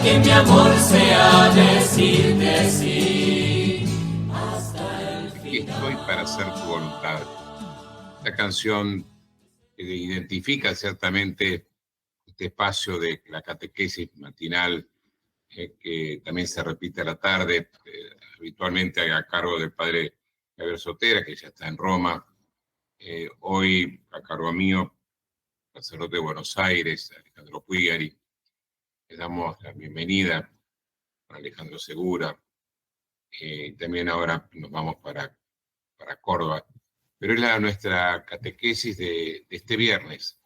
que mi amor sea decirte sí hasta el Aquí final. estoy para hacer tu voluntad. Esta canción identifica ciertamente este espacio de la catequesis matinal que también se repite a la tarde, habitualmente a cargo del padre Javier Sotera, que ya está en Roma. Hoy a cargo mío, sacerdote de Buenos Aires, Alejandro Puigari. Le damos la bienvenida a Alejandro Segura. También ahora nos vamos para Córdoba. Pero es nuestra catequesis de este viernes,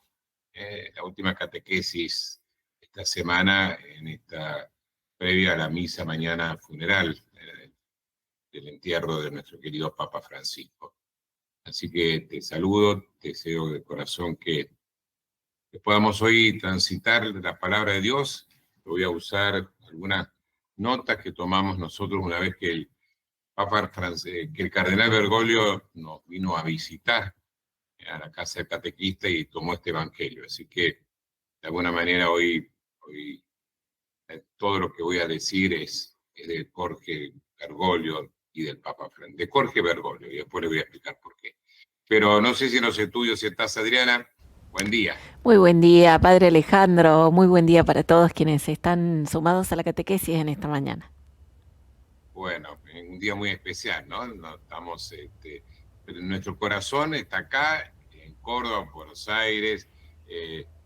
la última catequesis esta semana, en esta previa a la misa mañana funeral del entierro de nuestro querido Papa Francisco. Así que te saludo, te deseo de corazón que podamos hoy transitar la palabra de Dios. Voy a usar algunas notas que tomamos nosotros una vez que que el cardenal Bergoglio nos vino a visitar a la casa del catequista y tomó este evangelio. Así que, de alguna manera, hoy todo lo que voy a decir es de Jorge Bergoglio y del Papa Francisco, de Jorge Bergoglio, y después le voy a explicar por qué. Pero no sé si en los estudios estás, Adriana. Buen día. Muy buen día, Padre Alejandro. Muy buen día para todos quienes están sumados a la catequesis en esta mañana. Bueno, un día muy especial, ¿no? Estamos, pero nuestro corazón está acá, en Córdoba, Buenos Aires.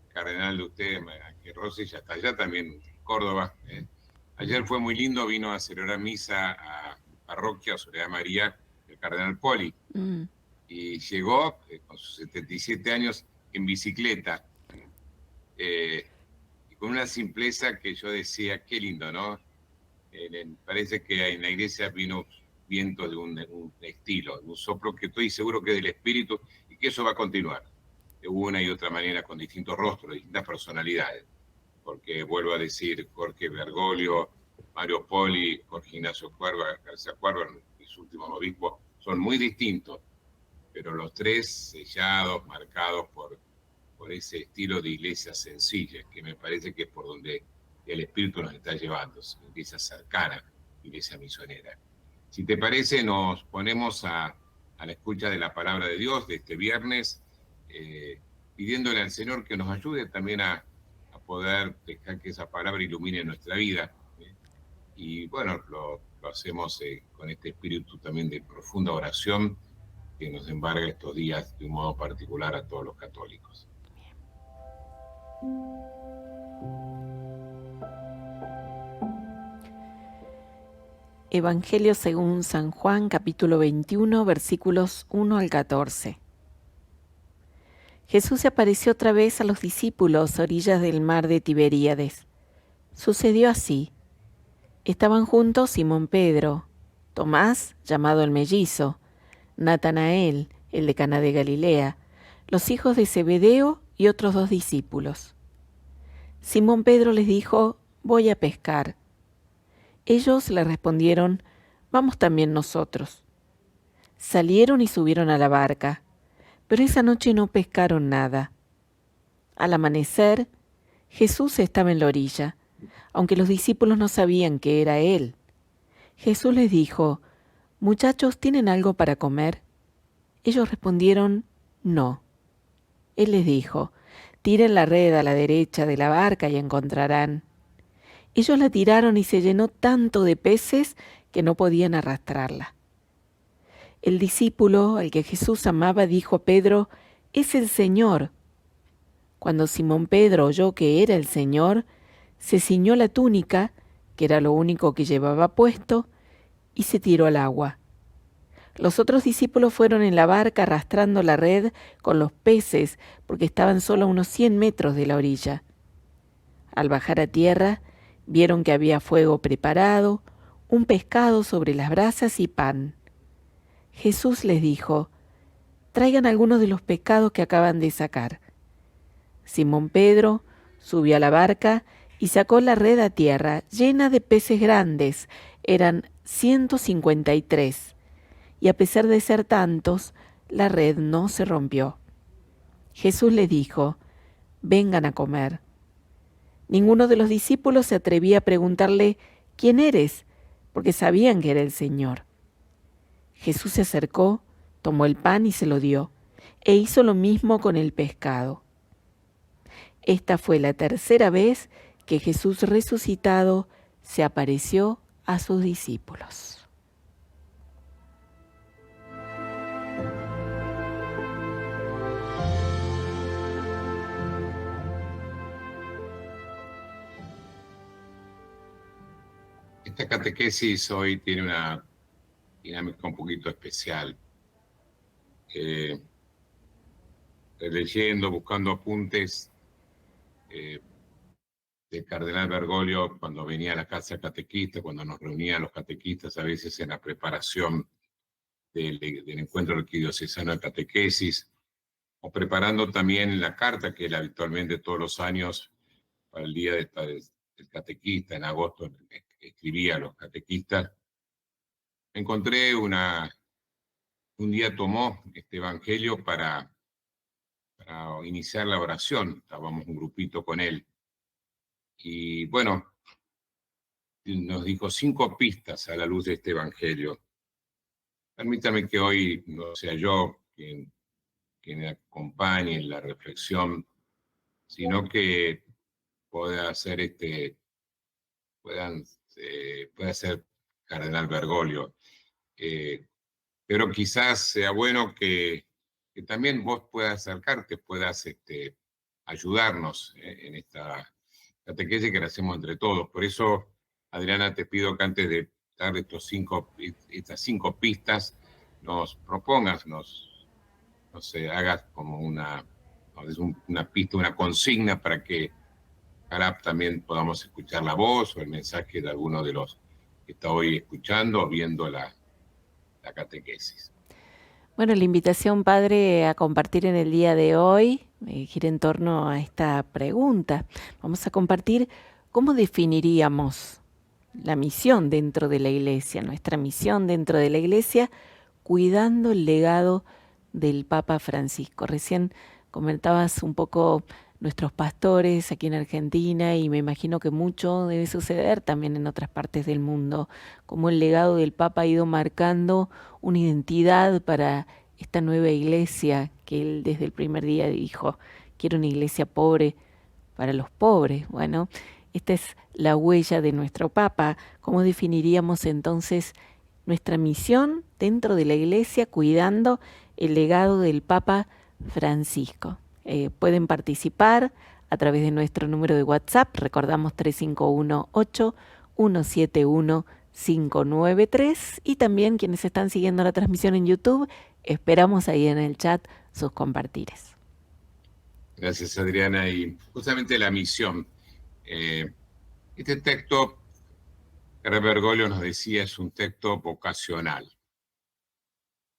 Cardenal de usted, que Rossi, ya está allá también, en Córdoba. Ayer fue muy lindo, vino a celebrar misa a parroquia Soledad María, el Cardenal Poli. Y llegó con sus 77 años en bicicleta. Y con una simpleza que yo decía, qué lindo, ¿no? Parece que en la iglesia vino vientos de un estilo, de un soplo que estoy seguro que es del Espíritu y que eso va a continuar de una y otra manera con distintos rostros, distintas personalidades. Porque vuelvo a decir, Jorge Bergoglio, Mario Poli, Jorge Ignacio García Cuerva, mis últimos obispos, son muy distintos, pero los tres sellados, marcados por ese estilo de iglesia sencilla, que me parece que es por donde el Espíritu nos está llevando, iglesia cercana, iglesia misionera. Si te parece, nos ponemos a la escucha de la palabra de Dios de este viernes, pidiéndole al Señor que nos ayude también a poder dejar que esa palabra ilumine nuestra vida. Y bueno, lo hacemos con este espíritu también de profunda oración que nos embarga estos días de un modo particular a todos los católicos. Evangelio según San Juan, capítulo 21, versículos 1 al 14. Jesús se apareció otra vez a los discípulos a orillas del mar de Tiberíades. Sucedió así. Estaban juntos Simón Pedro, Tomás, llamado el mellizo, Natanael, el de Caná de Galilea, los hijos de Zebedeo y otros 2 discípulos. Simón Pedro les dijo: voy a pescar. Ellos le respondieron: vamos también nosotros. Salieron y subieron a la barca, pero esa noche no pescaron nada. Al amanecer, Jesús estaba en la orilla, aunque los discípulos no sabían que era Él. Jesús les dijo: muchachos, ¿tienen algo para comer? Ellos respondieron: no. Él les dijo: tiren la red a la derecha de la barca y encontrarán. Ellos la tiraron y se llenó tanto de peces que no podían arrastrarla. El discípulo al que Jesús amaba dijo a Pedro: es el Señor. Cuando Simón Pedro oyó que era el Señor, se ciñó la túnica, que era lo único que llevaba puesto, y se tiró al agua. Los otros discípulos fueron en la barca arrastrando la red con los peces porque estaban solo a unos 100 metros de la orilla. Al bajar a tierra, vieron que había fuego preparado, un pescado sobre las brasas y pan. Jesús les dijo: traigan algunos de los pescados que acaban de sacar. Simón Pedro subió a la barca y sacó la red a tierra, llena de peces grandes. Eran 153, y a pesar de ser tantos, la red no se rompió. Jesús les dijo: vengan a comer. Ninguno de los discípulos se atrevía a preguntarle, ¿quién eres?, porque sabían que era el Señor. Jesús se acercó, tomó el pan y se lo dio, e hizo lo mismo con el pescado. Esta fue la tercera vez que Jesús resucitado se apareció a sus discípulos. Esta catequesis hoy tiene una dinámica un poquito especial. Leyendo, buscando apuntes del cardenal Bergoglio cuando venía a la casa catequista, cuando nos reunían los catequistas a veces en la preparación del encuentro arquidiocesano de catequesis, o preparando también la carta que él habitualmente todos los años para el día del catequista, en agosto, escribía a los catequistas. Encontré un día tomó este evangelio para iniciar la oración. Estábamos un grupito con él. Y bueno, nos dijo 5 pistas a la luz de este evangelio. Permítame que hoy no sea yo quien acompañe en la reflexión, sino que pueda ser Cardenal Bergoglio. Pero quizás sea bueno que también vos puedas acercarte, puedas ayudarnos en esta catequesis que la hacemos entre todos. Por eso, Adriana, te pido que antes de dar estas 5 pistas, nos propongas, hagas como una pista, una consigna para que ojalá también podamos escuchar la voz o el mensaje de alguno de los que está hoy escuchando o viendo la catequesis. Bueno, la invitación, Padre, a compartir en el día de hoy gira en torno a esta pregunta. Vamos a compartir cómo definiríamos la misión dentro de la Iglesia, nuestra misión dentro de la Iglesia, cuidando el legado del Papa Francisco. Recién comentabas un poco nuestros pastores aquí en Argentina y me imagino que mucho debe suceder también en otras partes del mundo, como el legado del Papa ha ido marcando una identidad para esta nueva iglesia que él desde el primer día dijo, quiero una iglesia pobre para los pobres. Bueno, esta es la huella de nuestro Papa. ¿Cómo definiríamos entonces nuestra misión dentro de la iglesia cuidando el legado del Papa Francisco? Pueden participar a través de nuestro número de WhatsApp, recordamos 3518-171-593, y también quienes están siguiendo la transmisión en YouTube, esperamos ahí en el chat sus compartires. Gracias, Adriana. Y justamente la misión. Este texto que Bergoglio nos decía es un texto vocacional.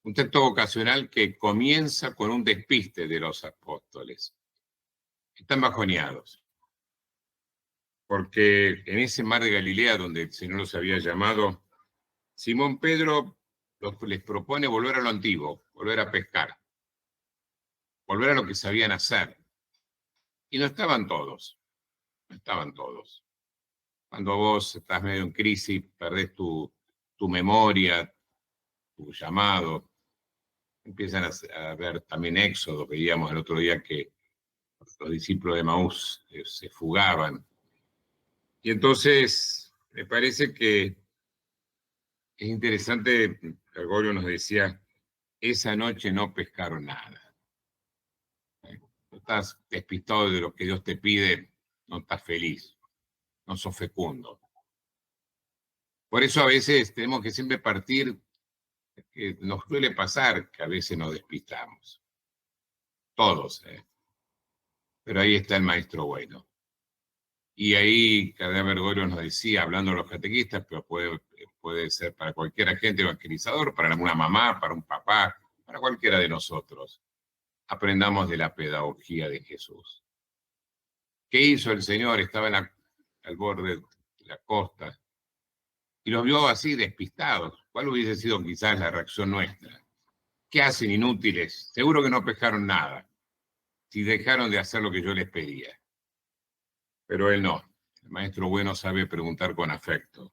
Un texto vocacional que comienza con un despiste de los apóstoles. Están bajoneados. Porque en ese mar de Galilea donde el Señor los había llamado, Simón Pedro les propone volver a lo antiguo, volver a pescar, volver a lo que sabían hacer. Y no estaban todos. Cuando vos estás medio en crisis, perdés tu memoria, tu llamado, empiezan a ver también Éxodo, veíamos el otro día que los discípulos de Maús se fugaban. Y entonces me parece que es interesante, Bergoglio nos decía, esa noche no pescaron nada. No estás despistado de lo que Dios te pide, no estás feliz, no sos fecundo. Por eso a veces tenemos que siempre partir, que nos suele pasar que a veces nos despistamos. Todos, pero ahí está el maestro bueno. Y ahí Cardenal Bergoglio nos decía, hablando de los catequistas, pero puede ser para cualquier agente evangelizador, para una mamá, para un papá, para cualquiera de nosotros. Aprendamos de la pedagogía de Jesús. ¿Qué hizo el Señor? Estaba al borde de la costa y los vio así despistados. ¿Cuál hubiese sido quizás la reacción nuestra? ¿Qué hacen inútiles? Seguro que no pescaron nada, si dejaron de hacer lo que yo les pedía. Pero él no. El maestro bueno sabe preguntar con afecto.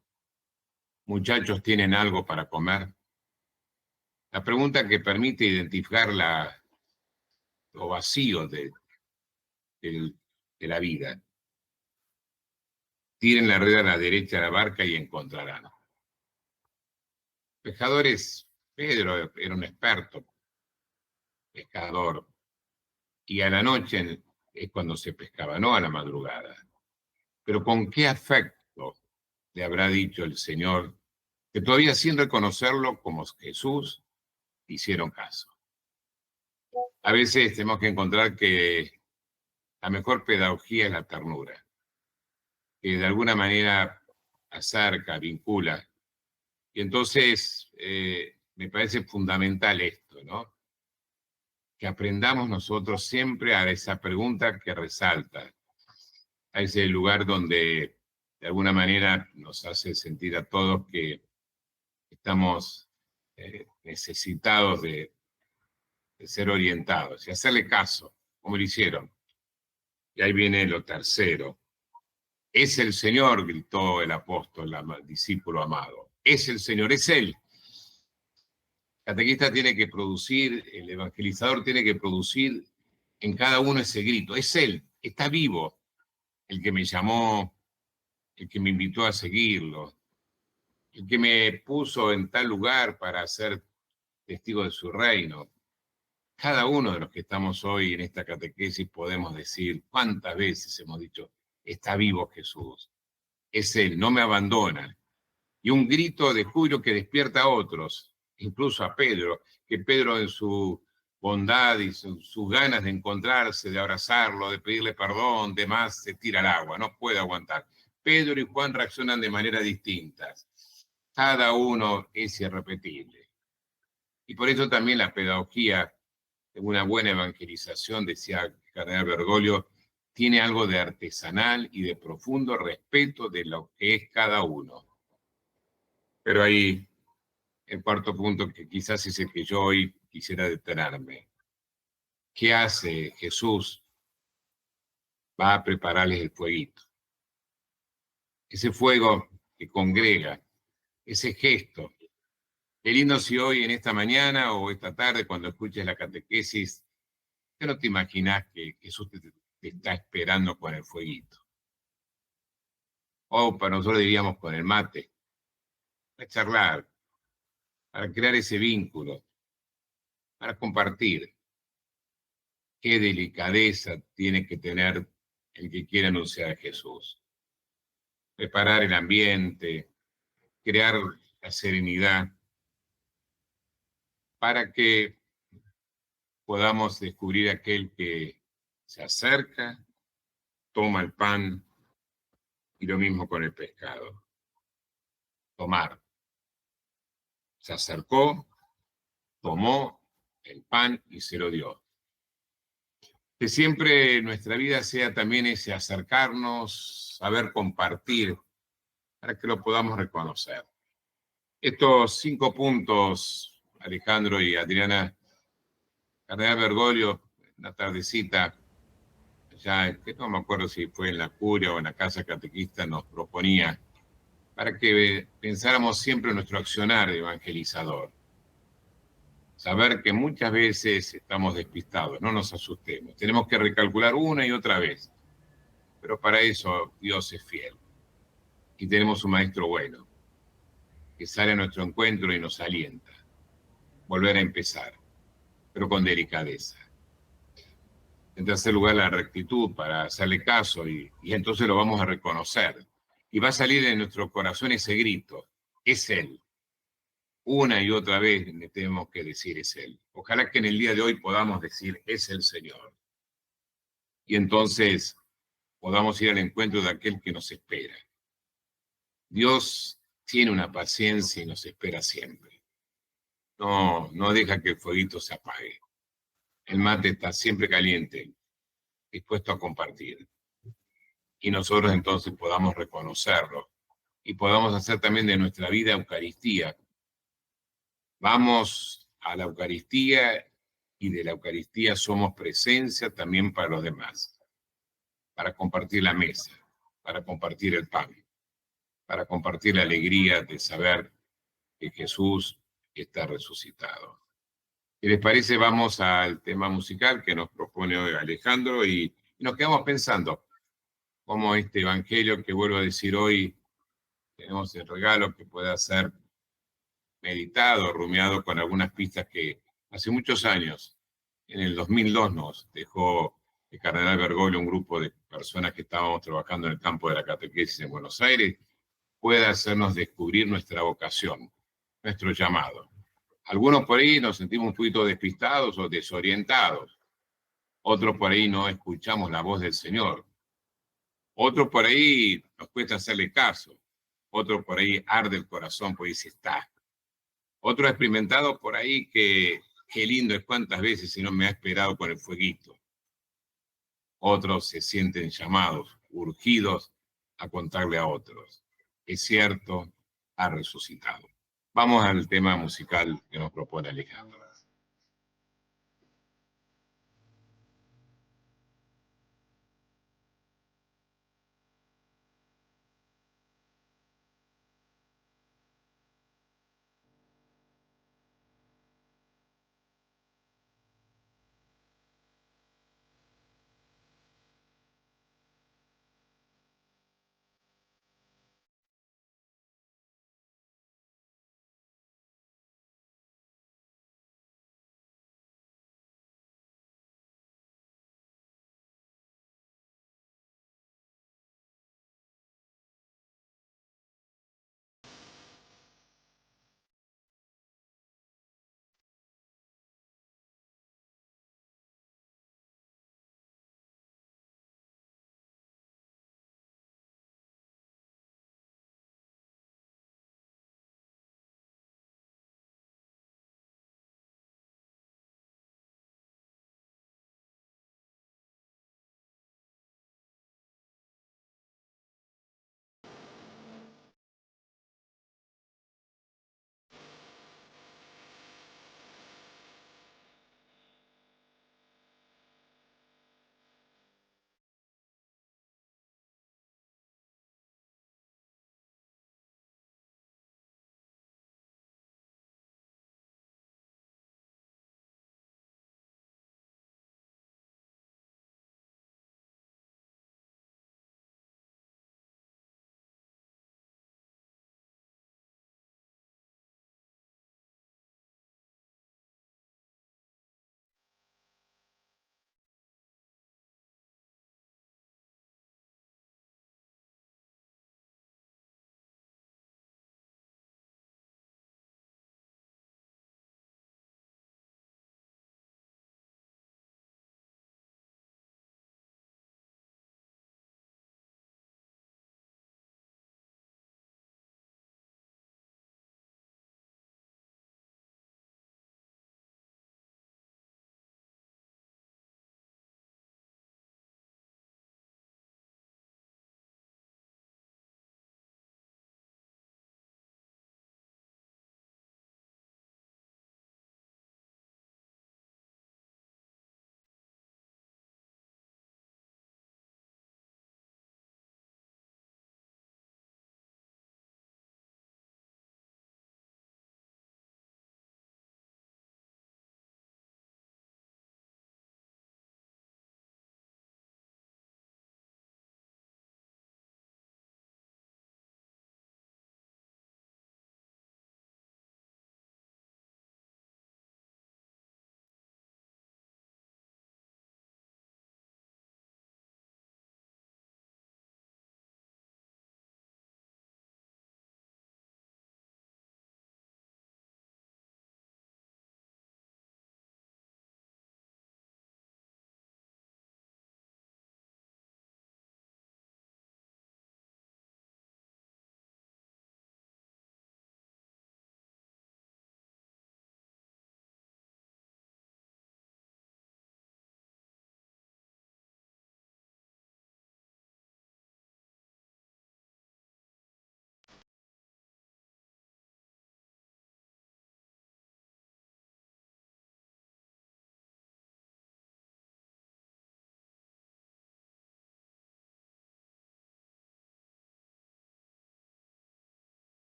¿Muchachos tienen algo para comer? La pregunta que permite identificar lo vacío de la vida. Tiren la red a la derecha de la barca y encontrarán. Pescadores, Pedro era un experto pescador, y a la noche es cuando se pescaba, no a la madrugada. Pero con qué afecto le habrá dicho el Señor, que todavía sin reconocerlo como Jesús, hicieron caso. A veces tenemos que encontrar que la mejor pedagogía es la ternura, que de alguna manera acerca, vincula. Y entonces me parece fundamental esto, ¿no? Que aprendamos nosotros siempre a esa pregunta que resalta, a ese lugar donde de alguna manera nos hace sentir a todos que estamos necesitados de ser orientados y hacerle caso, como lo hicieron. Y ahí viene lo tercero. Es el Señor, gritó el apóstol, el discípulo amado. Es el Señor, es Él. El catequista tiene que producir, el evangelizador tiene que producir en cada uno ese grito. Es Él, está vivo, el que me llamó, el que me invitó a seguirlo, el que me puso en tal lugar para ser testigo de su reino. Cada uno de los que estamos hoy en esta catequesis podemos decir, cuántas veces hemos dicho, está vivo Jesús, es Él, no me abandona. Y un grito de júbilo que despierta a otros, incluso a Pedro, que Pedro en su bondad y sus ganas de encontrarse, de abrazarlo, de pedirle perdón, demás, se tira al agua, no puede aguantar. Pedro y Juan reaccionan de maneras distintas. Cada uno es irrepetible. Y por eso también la pedagogía de una buena evangelización, decía el cardenal Bergoglio, tiene algo de artesanal y de profundo respeto de lo que es cada uno. Pero ahí el cuarto punto, que quizás es el que yo hoy quisiera detenerme. ¿Qué hace Jesús? Va a prepararles el fueguito. Ese fuego que congrega, ese gesto. Qué lindo si hoy, en esta mañana o esta tarde, cuando escuches la catequesis, ¿qué no te imaginas que Jesús te está esperando con el fueguito? O para nosotros diríamos con el mate, para charlar, para crear ese vínculo, para compartir. Qué delicadeza tiene que tener el que quiere anunciar a Jesús. Preparar el ambiente, crear la serenidad para que podamos descubrir aquel que se acerca, toma el pan y lo mismo con el pescado. Tomar. Se acercó, tomó el pan y se lo dio. Que siempre nuestra vida sea también ese acercarnos, saber compartir, para que lo podamos reconocer. Estos 5 puntos, Alejandro y Adriana, cardenal Bergoglio, una tardecita, ya que no me acuerdo si fue en la curia o en la casa catequista, nos proponía para que pensáramos siempre en nuestro accionar de evangelizador. Saber que muchas veces estamos despistados, no nos asustemos. Tenemos que recalcular una y otra vez. Pero para eso Dios es fiel. Y tenemos un maestro bueno, que sale a nuestro encuentro y nos alienta. Volver a empezar, pero con delicadeza. En tercer lugar, la rectitud para hacerle caso y entonces lo vamos a reconocer. Y va a salir de nuestro corazón ese grito, es Él. Una y otra vez le tenemos que decir es Él. Ojalá que en el día de hoy podamos decir es el Señor. Y entonces podamos ir al encuentro de aquel que nos espera. Dios tiene una paciencia y nos espera siempre. No deja que el fueguito se apague. El mate está siempre caliente, dispuesto a compartir. Y nosotros entonces podamos reconocerlo y podamos hacer también de nuestra vida Eucaristía. Vamos a la Eucaristía y de la Eucaristía somos presencia también para los demás, para compartir la mesa. para compartir el pan, para compartir la alegría de saber que Jesús está resucitado. Si les parece, vamos al tema musical que nos propone hoy Alejandro y nos quedamos pensando cómo este evangelio que vuelvo a decir hoy, tenemos el regalo que pueda ser meditado, rumiado con algunas pistas que hace muchos años, en el 2002, nos dejó el cardenal Bergoglio, un grupo de personas que estábamos trabajando en el campo de la catequesis en Buenos Aires, pueda hacernos descubrir nuestra vocación, nuestro llamado. Algunos por ahí nos sentimos un poquito despistados o desorientados. Otros por ahí no escuchamos la voz del Señor. Otros por ahí nos cuesta hacerle caso. Otros por ahí arde el corazón, pues dice, está. Otro experimentado por ahí que qué lindo es cuántas veces si no me ha esperado con el fueguito. Otros se sienten llamados, urgidos a contarle a otros. Es cierto, ha resucitado. Vamos al tema musical que nos propone Alejandro.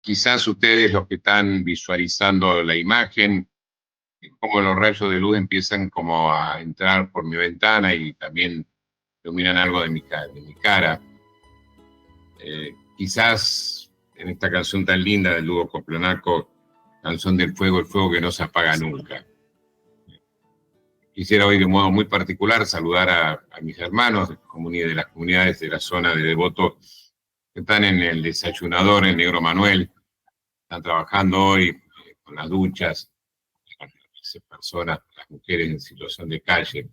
quizás ustedes los que están visualizando la imagen, como los rayos de luz empiezan como a entrar por mi ventana y también iluminan algo de mi cara. Quizás en esta canción tan linda del dúo Coplanaco, Canción del Fuego, el fuego que no se apaga nunca. Quisiera hoy de modo muy particular saludar a mis hermanos de las comunidades de la zona de Devoto que están en el desayunador, en Negro Manuel, están trabajando hoy con las duchas, con las personas, las mujeres en situación de calle.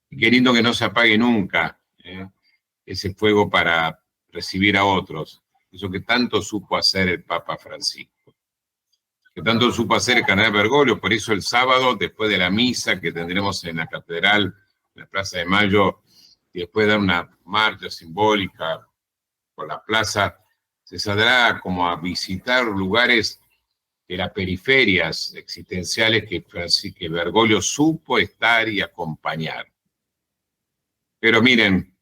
Y qué lindo que no se apague nunca ese fuego para recibir a otros, eso que tanto supo hacer el Papa Francisco. Que tanto supo hacer el cardenal Bergoglio, por eso el sábado, después de la misa que tendremos en la catedral, en la Plaza de Mayo, y después de dar una marcha simbólica por la plaza, se saldrá como a visitar lugares de las periferias existenciales que Bergoglio supo estar y acompañar. Pero miren,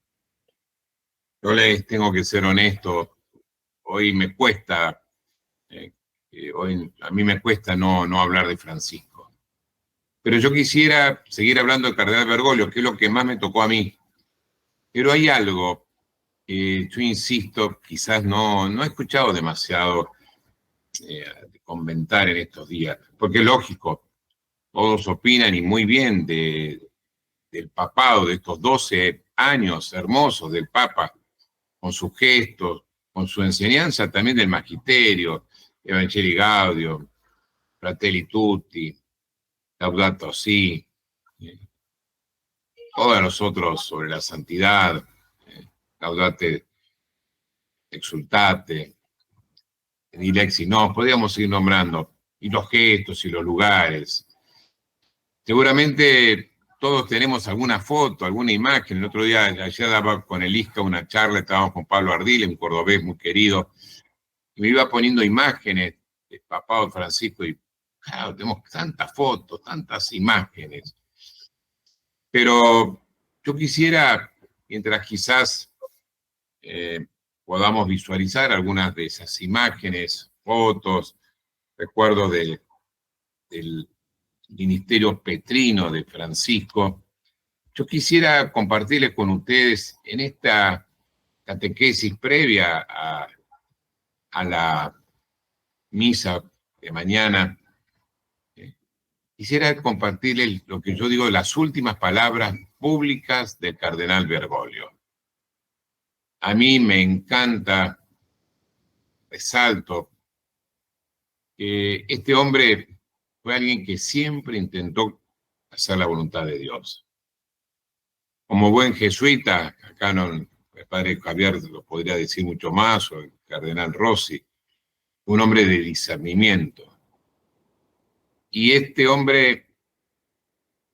yo les tengo que ser honesto, hoy me cuesta... hoy a mí me cuesta no hablar de Francisco. Pero yo quisiera seguir hablando del cardenal Bergoglio, que es lo que más me tocó a mí. Pero hay algo que yo insisto, quizás no he escuchado demasiado comentar en estos días, porque es lógico, todos opinan y muy bien del papado, de estos 12 años hermosos del Papa, con sus gestos, con su enseñanza también del magisterio, Evangelii Gaudium, Fratelli Tutti, Laudato Si, todos los otros sobre la santidad, Laudate Exultate, Dilexi, no, podríamos seguir nombrando, y los gestos y los lugares. Seguramente todos tenemos alguna foto, alguna imagen. El otro día, ayer daba con el ISCA una charla, estábamos con Pablo Ardile, un cordobés muy querido, y me iba poniendo imágenes del papado Francisco y claro, tenemos tantas fotos, tantas imágenes. Pero yo quisiera, mientras quizás podamos visualizar algunas de esas imágenes, fotos, recuerdos del ministerio petrino de Francisco, yo quisiera compartirles con ustedes en esta catequesis previa a la misa de mañana, quisiera compartirles lo que yo digo, las últimas palabras públicas del cardenal Bergoglio. A mí me encanta, resalto, que este hombre fue alguien que siempre intentó hacer la voluntad de Dios. Como buen jesuita, acá el padre Javier lo podría decir mucho más, o el cardenal Rossi, un hombre de discernimiento. Y este hombre,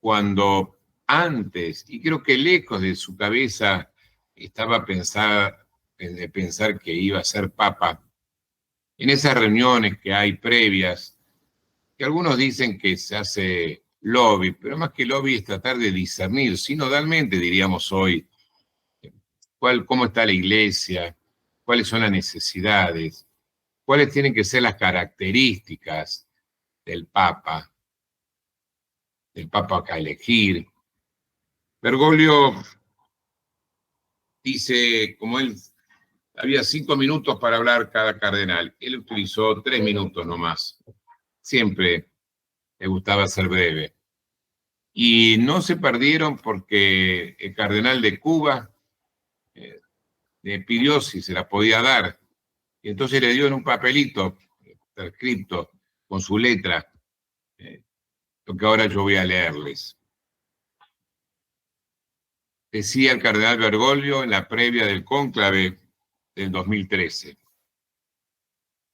cuando antes, y creo que lejos de su cabeza estaba de pensar que iba a ser papa, en esas reuniones que hay previas, que algunos dicen que se hace lobby, pero más que lobby es tratar de discernir, sinodalmente diríamos hoy, cómo está la iglesia, cuáles son las necesidades, cuáles tienen que ser las características del Papa a elegir. Bergoglio dice, como él, había 5 minutos para hablar cada cardenal, él utilizó 3 minutos nomás. Siempre le gustaba ser breve. Y no se perdieron porque el cardenal de Cuba le pidió si se la podía dar. Y entonces le dio en un papelito, escrito con su letra, lo que ahora yo voy a leerles. Decía el cardenal Bergoglio en la previa del cónclave del 2013.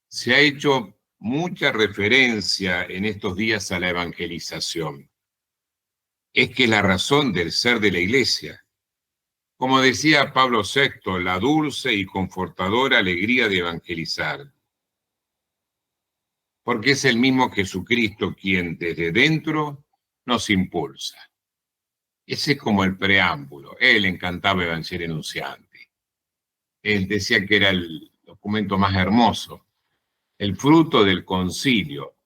Se ha hecho mucha referencia en estos días a la evangelización. Es que es la razón del ser de la Iglesia. Como decía Pablo VI, la dulce y confortadora alegría de evangelizar. Porque es el mismo Jesucristo quien desde dentro nos impulsa. Ese es como el preámbulo. Él encantaba Evangelii Nuntiandi. Él decía que era el documento más hermoso. el fruto del concilio,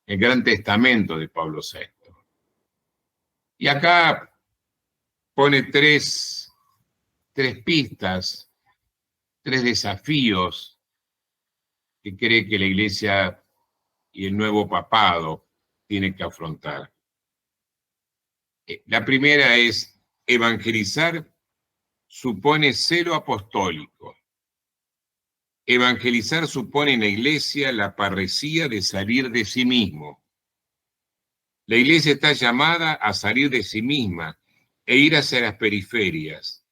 el gran testamento de Pablo VI. Y acá pone tres pistas, tres desafíos que cree que la Iglesia y el nuevo papado tienen que afrontar. La primera es: evangelizar supone celo apostólico. Evangelizar supone en la Iglesia la parresía de salir de sí mismo. La Iglesia está llamada a salir de sí misma e ir hacia las periferias,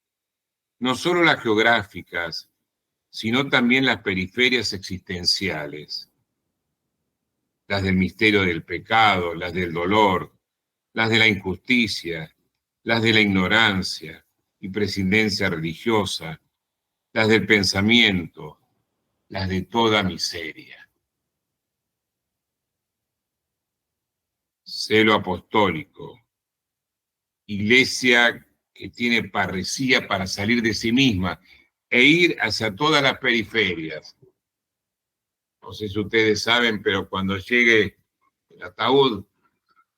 no solo las geográficas, sino también las periferias existenciales, las del misterio del pecado, las del dolor, las de la injusticia, las de la ignorancia y prescindencia religiosa, las del pensamiento, las de toda miseria. Celo apostólico, Iglesia que tiene parresía para salir de sí misma e ir hacia todas las periferias. No sé si ustedes saben, pero cuando llegue el ataúd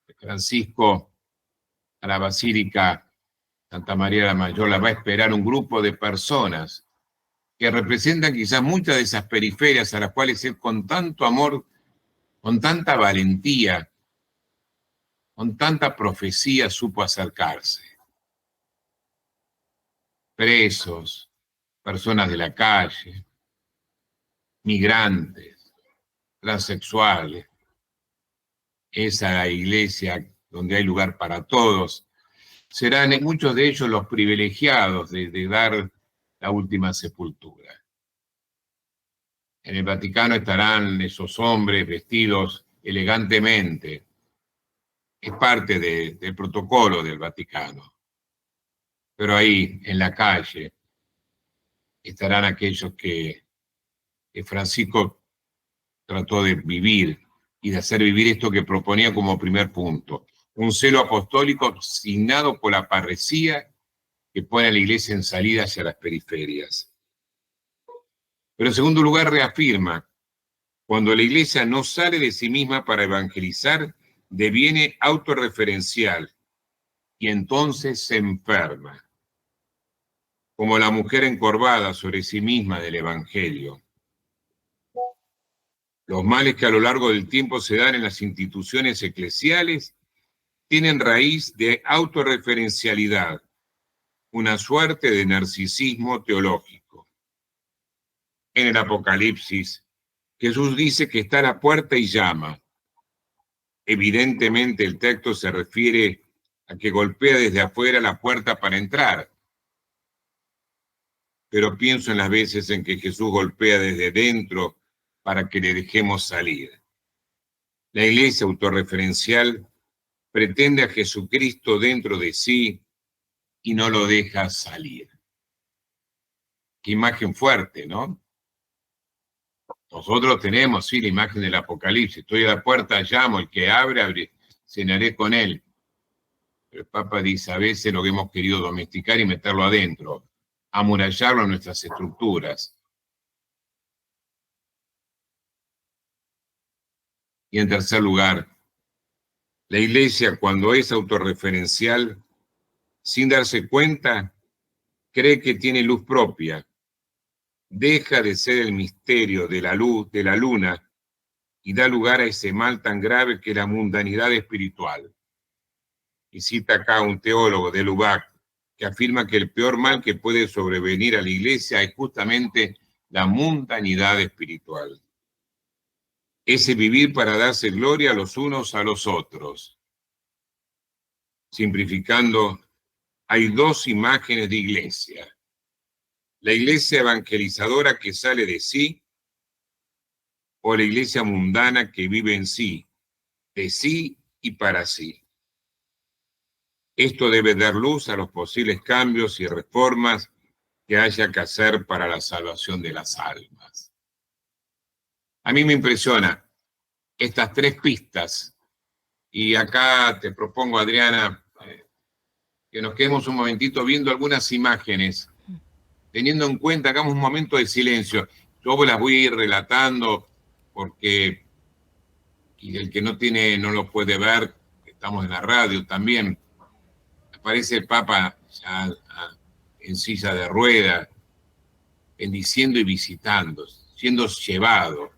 de Francisco a la Basílica Santa María la Mayor, la va a esperar un grupo de personas que representan quizás muchas de esas periferias a las cuales él con tanto amor, con tanta valentía, con tanta profecía supo acercarse. Presos, personas de la calle, migrantes, transexuales. Esa iglesia donde hay lugar para todos. Serán muchos de ellos los privilegiados de dar la última sepultura. En el Vaticano estarán esos hombres vestidos elegantemente. Es parte del protocolo del Vaticano. Pero ahí, en la calle, estarán aquellos que Francisco trató de vivir y de hacer vivir esto que proponía como primer punto. Un celo apostólico signado por la parresía que pone a la Iglesia en salida hacia las periferias. Pero en segundo lugar reafirma: cuando la Iglesia no sale de sí misma para evangelizar, deviene autorreferencial y entonces se enferma, como la mujer encorvada sobre sí misma del Evangelio. Los males que a lo largo del tiempo se dan en las instituciones eclesiales tienen raíz de autorreferencialidad, una suerte de narcisismo teológico. En el Apocalipsis, Jesús dice que está a la puerta y llama. Evidentemente el texto se refiere a que golpea desde afuera la puerta para entrar. Pero pienso en las veces en que Jesús golpea desde dentro para que le dejemos salir. La Iglesia autorreferencial pretende a Jesucristo dentro de sí y no lo deja salir. Qué imagen fuerte, ¿no? Nosotros tenemos, sí, la imagen del Apocalipsis. Estoy a la puerta, llamo, el que abre, cenaré con él. Pero el Papa dice, a veces lo que hemos querido domesticar y meterlo adentro, amurallarlo en nuestras estructuras. Y en tercer lugar, la Iglesia, cuando es autorreferencial, sin darse cuenta, cree que tiene luz propia. Deja de ser el misterio de la luz, de la luna, y da lugar a ese mal tan grave que es la mundanidad espiritual. Y cita acá a un teólogo de Lubac, que afirma que el peor mal que puede sobrevenir a la Iglesia es justamente la mundanidad espiritual. Ese vivir para darse gloria los unos a los otros. Simplificando, hay dos imágenes de iglesia. La iglesia evangelizadora que sale de sí, o la iglesia mundana que vive en sí, de sí y para sí. Esto debe dar luz a los posibles cambios y reformas que haya que hacer para la salvación de las almas. A mí me impresiona estas tres pistas, y acá te propongo, Adriana, que nos quedemos un momentito viendo algunas imágenes, teniendo en cuenta, hagamos un momento de silencio. Yo las voy a ir relatando porque y el que no tiene, no lo puede ver, estamos en la radio también, aparece el Papa ya en silla de ruedas, bendiciendo y visitando, siendo llevado,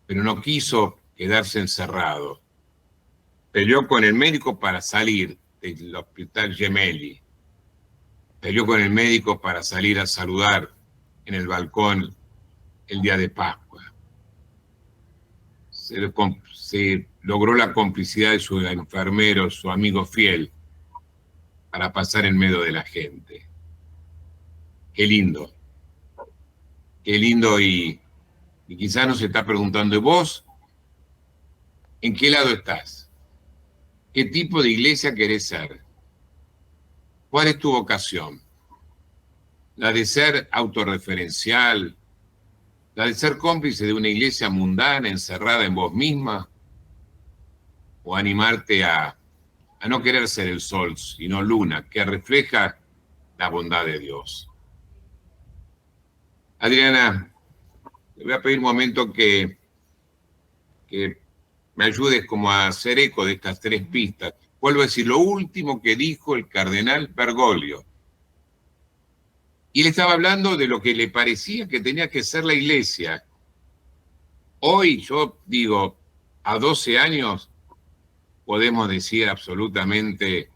pero no quiso quedarse encerrado. Peleó con el médico para salir del hospital Gemelli, peleó con el médico para salir a saludar en el balcón el día de Pascua. Se logró la complicidad de su enfermero, su amigo fiel, para pasar en medio de la gente. Qué lindo y quizás nos está preguntando, ¿y vos en qué lado estás? ¿Qué tipo de iglesia querés ser? ¿Cuál es tu vocación? ¿La de ser autorreferencial? ¿La de ser cómplice de una iglesia mundana encerrada en vos misma? ¿O animarte a no querer ser el sol, sino luna, que refleja la bondad de Dios? Adriana, te voy a pedir un momento que me ayudes como a hacer eco de estas tres pistas. Vuelvo a decir, lo último que dijo el cardenal Bergoglio. Y él estaba hablando de lo que le parecía que tenía que ser la iglesia. Hoy, yo digo, a 12 años, podemos decir absolutamente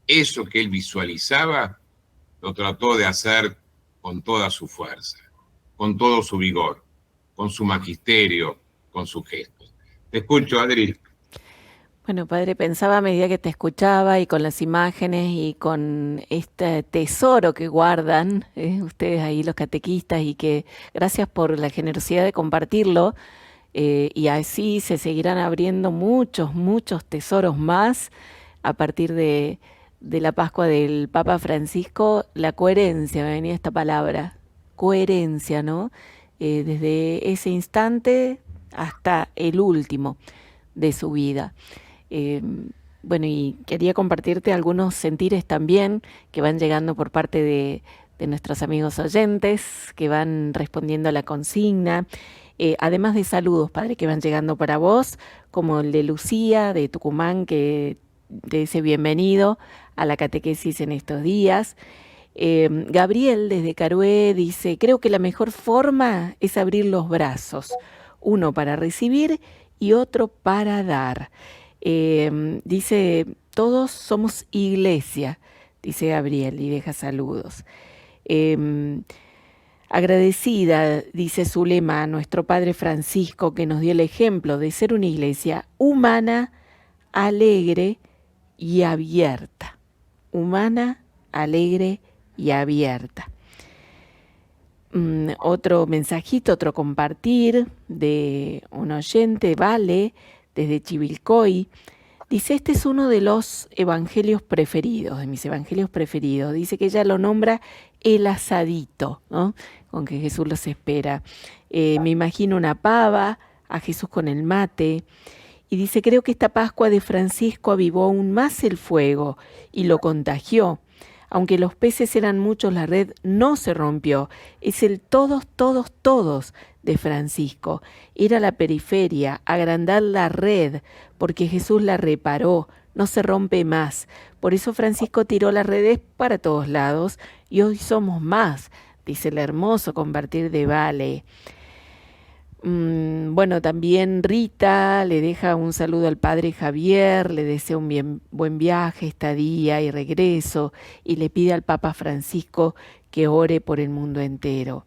eso que él visualizaba, lo trató de hacer con toda su fuerza, con todo su vigor, con su magisterio, con sus gestos. Te escucho, Adri. Bueno, padre, pensaba a medida que te escuchaba y con las imágenes y con este tesoro que guardan ustedes ahí, los catequistas, y que gracias por la generosidad de compartirlo, y así se seguirán abriendo muchos, muchos tesoros más a partir de la Pascua del Papa Francisco. La coherencia, me venía esta palabra, coherencia, ¿no? Desde ese instante hasta el último de su vida. Bueno, y quería compartirte algunos sentires también que van llegando por parte de nuestros amigos oyentes, que van respondiendo a la consigna, además de saludos, padre, que van llegando para vos, como el de Lucía, de Tucumán, que te dice bienvenido a la catequesis en estos días. Gabriel, desde Carué, dice, creo que la mejor forma es abrir los brazos, uno para recibir y otro para dar. Dice, todos somos iglesia, dice Gabriel, y deja saludos. Agradecida, dice Zulema, a nuestro Padre Francisco, que nos dio el ejemplo de ser una iglesia humana, alegre y abierta. Humana, alegre y abierta. Otro mensajito, otro compartir de un oyente, Vale, desde Chivilcoy. Dice, este es uno de los evangelios preferidos, de mis evangelios preferidos. Dice que ella lo nombra el asadito, ¿no? Con que Jesús los espera. Me imagino una pava, a Jesús con el mate. Y dice, creo que esta Pascua de Francisco avivó aún más el fuego y lo contagió. Aunque los peces eran muchos, la red no se rompió. Es el todos, todos, todos de Francisco. Ir a la periferia, agrandar la red, porque Jesús la reparó, no se rompe más. Por eso Francisco tiró las redes para todos lados y hoy somos más, dice el hermoso compartir de Vale. Bueno, también Rita le deja un saludo al padre Javier, le desea un buen viaje, estadía y regreso, y le pide al Papa Francisco que ore por el mundo entero.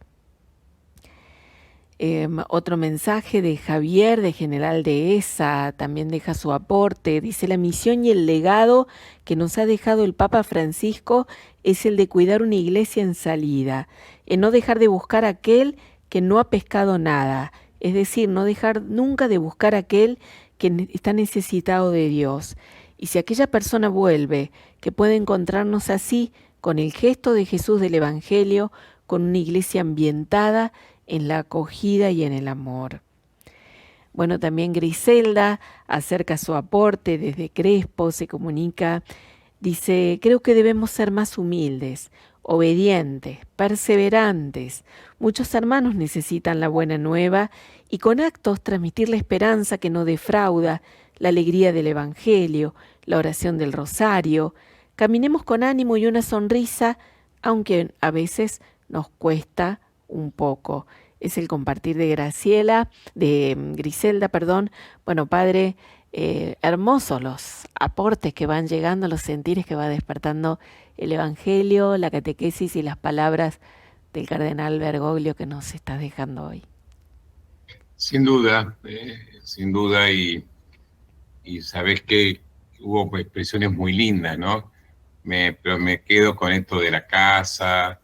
Otro mensaje de Javier, de General Dehesa, también deja su aporte. Dice, la misión y el legado que nos ha dejado el Papa Francisco es el de cuidar una iglesia en salida, en no dejar de buscar a aquel que no ha pescado nada, es decir, no dejar nunca de buscar a aquel que está necesitado de Dios. Y si aquella persona vuelve, que puede encontrarnos así, con el gesto de Jesús del Evangelio, con una iglesia ambientada en la acogida y en el amor. Bueno, también Griselda acerca su aporte desde Crespo, se comunica, dice, creo que debemos ser más humildes, obedientes, perseverantes. Muchos hermanos necesitan la buena nueva y con actos transmitir la esperanza que no defrauda, la alegría del Evangelio, la oración del rosario. Caminemos con ánimo y una sonrisa, aunque a veces nos cuesta un poco. Es el compartir de Griselda, perdón. Bueno, Padre, hermosos los aportes que van llegando, los sentires que va despertando el Evangelio, la catequesis y las palabras del cardenal Bergoglio que nos está dejando hoy. Sin duda, y sabés que hubo expresiones muy lindas, ¿no? Pero me quedo con esto de la casa,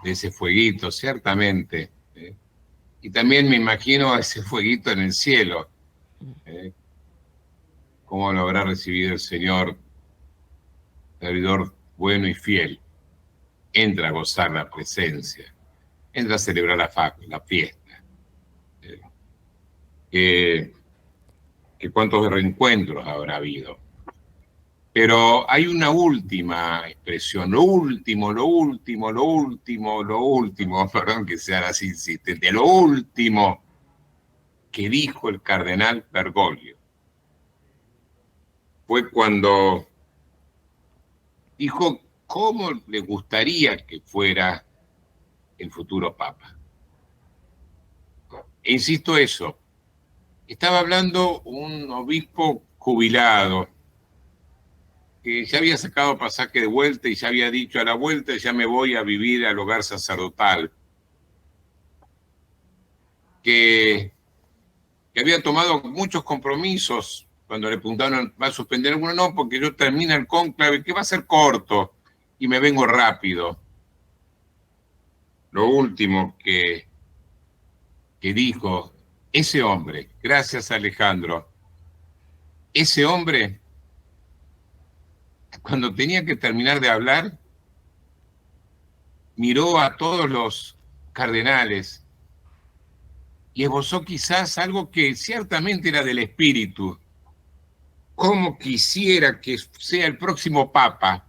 de ese fueguito, ciertamente. Y también me imagino ese fueguito en el cielo. ¿Cómo lo habrá recibido el Señor, servidor bueno y fiel? Entra a gozar la presencia, entra a celebrar la fiesta. Que cuántos reencuentros habrá habido. Pero hay una última expresión, lo último, perdón que sea así insistente, lo último que dijo el cardenal Bergoglio fue cuando dijo cómo le gustaría que fuera el futuro Papa. E insisto eso, estaba hablando un obispo jubilado que ya había sacado pasaje de vuelta y ya había dicho a la vuelta ya me voy a vivir al hogar sacerdotal, que había tomado muchos compromisos. Cuando le preguntaron, ¿va a suspender alguno? No, porque yo termino el cónclave, que va a ser corto, y me vengo rápido. Lo último que dijo ese hombre, gracias Alejandro, ese hombre, cuando tenía que terminar de hablar, miró a todos los cardenales y esbozó quizás algo que ciertamente era del espíritu. ¿Cómo quisiera que sea el próximo Papa?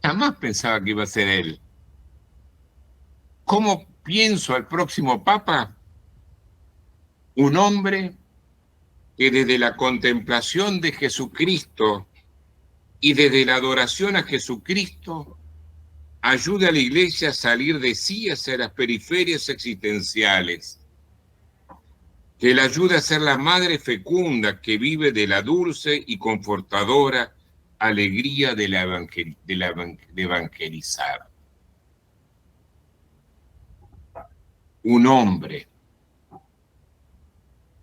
Jamás pensaba que iba a ser él. ¿Cómo pienso al próximo Papa? Un hombre que desde la contemplación de Jesucristo y desde la adoración a Jesucristo ayude a la Iglesia a salir de sí hacia las periferias existenciales, que la ayude a ser la madre fecunda que vive de la dulce y confortadora alegría de evangelizar. Un hombre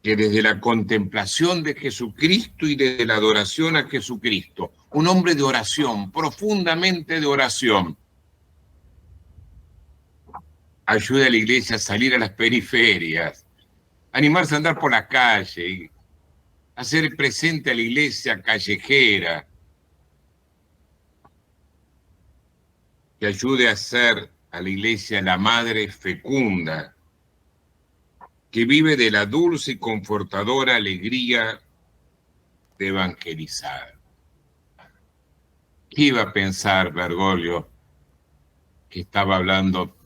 que desde la contemplación de Jesucristo y desde la adoración a Jesucristo, un hombre de oración, profundamente de oración, ayuda a la Iglesia a salir a las periferias, animarse a andar por la calle, hacer presente a la Iglesia callejera, que ayude a ser a la Iglesia la madre fecunda, que vive de la dulce y confortadora alegría de evangelizar. ¿Qué iba a pensar Bergoglio que estaba hablando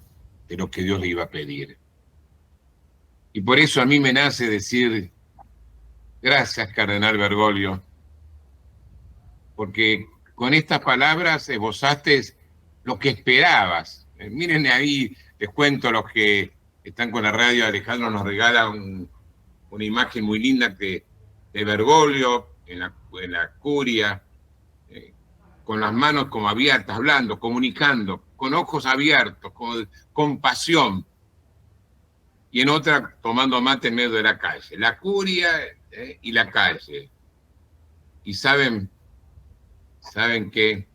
de lo que Dios le iba a pedir? Y por eso a mí me nace decir, gracias, cardenal Bergoglio, porque con estas palabras esbozaste lo que esperabas. Miren ahí, les cuento, los que están con la radio, Alejandro nos regala una imagen muy linda de Bergoglio en la curia, con las manos como abiertas, hablando, comunicando, con ojos abiertos, con pasión. Y en otra tomando mate en medio de la calle. La curia y la calle. Y saben que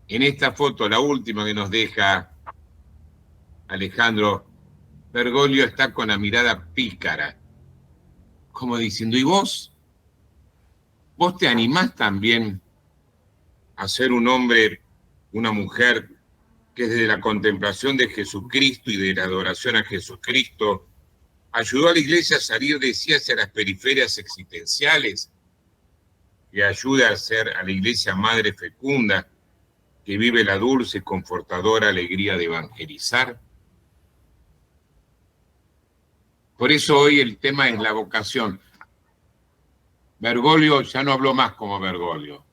en esta foto, la última que nos deja Alejandro, Bergoglio está con la mirada pícara, como diciendo, ¿y vos? ¿Vos te animás también a ser un hombre, una mujer que desde la contemplación de Jesucristo y de la adoración a Jesucristo ayudó a la Iglesia a salir de sí hacia las periferias existenciales, que ayuda a ser a la Iglesia madre fecunda, que vive la dulce y confortadora alegría de evangelizar. Por eso hoy el tema es la vocación. Bergoglio ya no habló más como Bergoglio.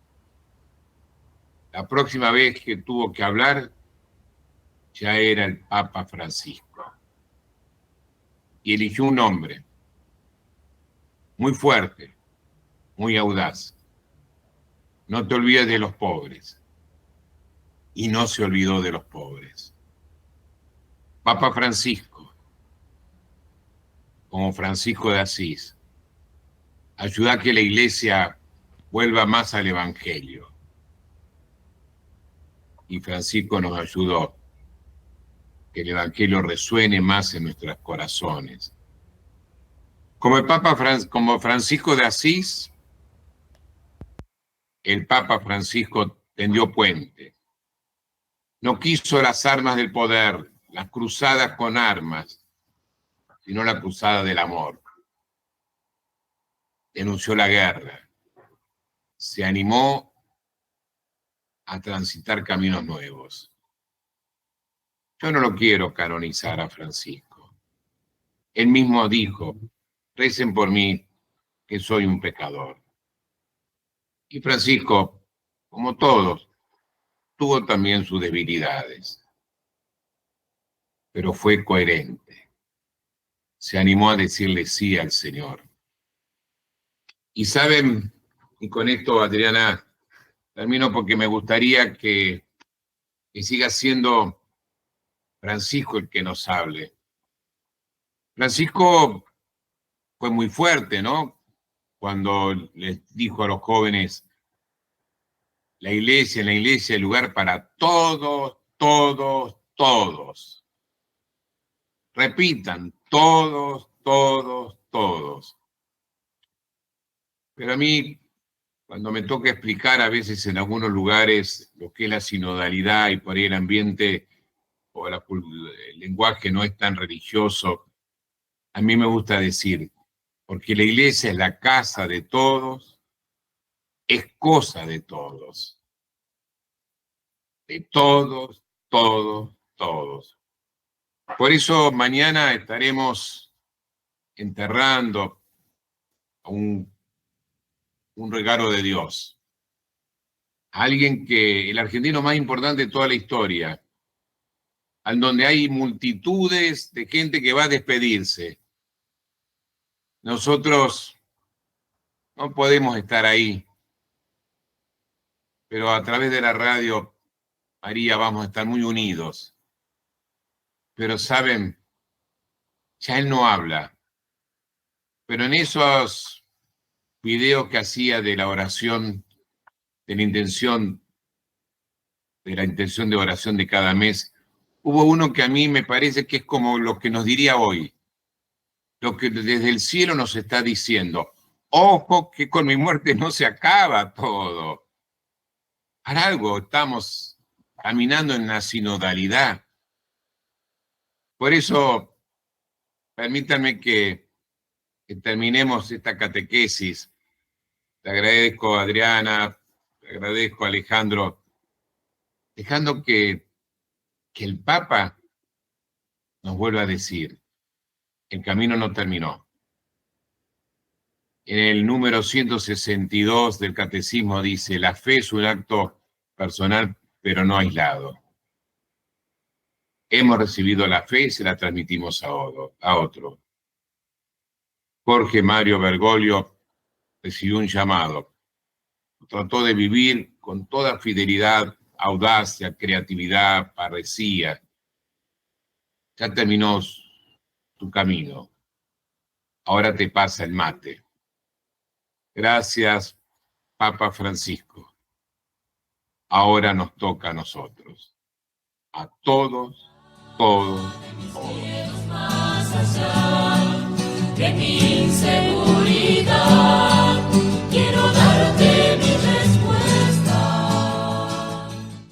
La próxima vez que tuvo que hablar ya era el Papa Francisco. Y eligió un hombre muy fuerte, muy audaz. No te olvides de los pobres. Y no se olvidó de los pobres. Papa Francisco, como Francisco de Asís, ayuda a que la Iglesia vuelva más al Evangelio. Y Francisco nos ayudó que el Evangelio resuene más en nuestros corazones. Como como Francisco de Asís, el Papa Francisco tendió puente. No quiso las armas del poder, las cruzadas con armas, sino la cruzada del amor. Denunció la guerra. Se animó a transitar caminos nuevos. Yo no lo quiero canonizar a Francisco. Él mismo dijo, recen por mí, que soy un pecador. Y Francisco, como todos, tuvo también sus debilidades, pero fue coherente. Se animó a decirle sí al Señor. Y saben, y con esto, Adriana, termino porque me gustaría que siga siendo Francisco el que nos hable. Francisco fue muy fuerte, ¿no? Cuando les dijo a los jóvenes, en la iglesia hay lugar para todos, todos, todos. Repitan, todos, todos, todos. Pero a mí, cuando me toca explicar a veces en algunos lugares lo que es la sinodalidad y por ahí el ambiente o el lenguaje no es tan religioso, a mí me gusta decir, porque la iglesia es la casa de todos, es cosa de todos. De todos, todos, todos. Por eso mañana estaremos enterrando a un regalo de Dios. Alguien que, el argentino más importante de toda la historia, en donde hay multitudes de gente que va a despedirse. Nosotros no podemos estar ahí, pero a través de la radio, María, vamos a estar muy unidos. Pero saben, ya él no habla, pero en esos videos que hacía de la oración, de la intención de oración de cada mes, hubo uno que a mí me parece que es como lo que nos diría hoy, lo que desde el cielo nos está diciendo, ojo que con mi muerte no se acaba todo. Para algo estamos caminando en la sinodalidad. Por eso, permítanme que terminemos esta catequesis. Te agradezco, Adriana, te agradezco, Alejandro, dejando que el Papa nos vuelva a decir, el camino no terminó. En el número 162 del Catecismo dice, la fe es un acto personal, pero no aislado. Hemos recibido la fe y se la transmitimos a otro. Jorge Mario Bergoglio recibió un llamado. Trató de vivir con toda fidelidad, audacia, creatividad, parresía. Ya terminó tu camino. Ahora te pasa el mate. Gracias, Papa Francisco. Ahora nos toca a nosotros. A todos, todos, todos. De mí